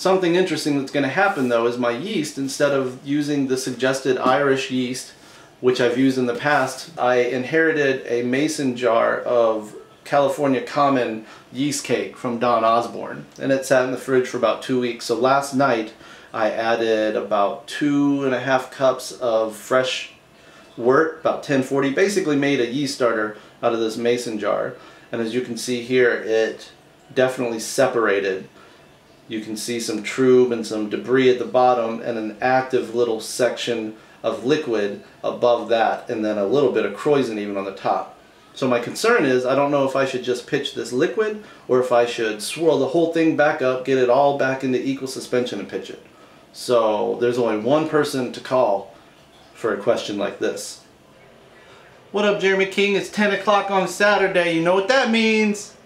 Something interesting that's going to happen though is my yeast, instead of using the suggested Irish yeast, which I've used in the past, I inherited a mason jar of California Common yeast cake from Don Osborne, and it sat in the fridge for about 2 weeks. So last night I added about 2.5 cups of fresh wort, about 1040, basically made a yeast starter out of this mason jar. And as you can see here, it definitely separated. You can see some trub and some debris at the bottom and an active little section of liquid above that, and then a little bit of krausen even on the top. So my concern is, I don't know if I should just pitch this liquid or if I should swirl the whole thing back up, get it all back into equal suspension and pitch it. So there's only one person to call for a question like this. What up, Jeremy King? It's 10 o'clock on Saturday. You know what that means?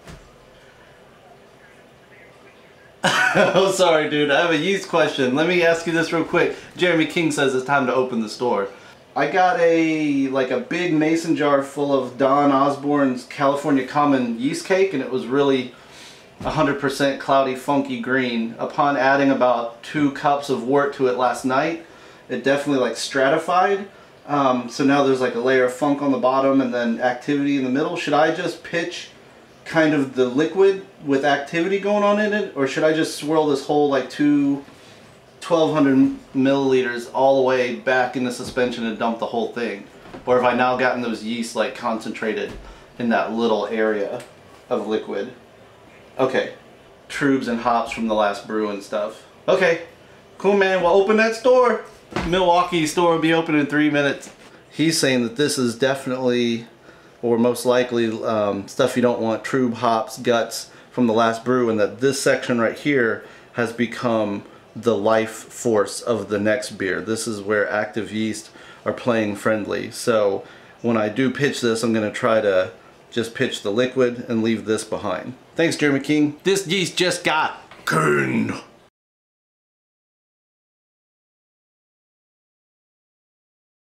Oh, sorry, dude. I have a yeast question. Let me ask you this real quick. Jeremy King says it's time to open the store. I got a big mason jar full of Don Osborne's California Common yeast cake, and it was really 100% cloudy, funky green. Upon adding about 2 cups of wort to it last night, it definitely like stratified. So now there's like a layer of funk on the bottom and then activity in the middle. Should I just pitch kind of the liquid with activity going on in it, or should I just swirl this whole like 1200 milliliters all the way back in the suspension and dump the whole thing? Or have I now gotten those yeast like concentrated in that little area of liquid? Okay, trubs and hops from the last brew and stuff. Okay, cool, man. Well, open that store. Milwaukee store will be open in 3 minutes. He's saying that this is definitely, or most likely, stuff you don't want, trub, hops, guts from the last brew, and that this section right here has become the life force of the next beer. This is where active yeast are playing friendly. So when I do pitch this, I'm going to try to just pitch the liquid and leave this behind. Thanks, Jeremy King. This yeast just got clean.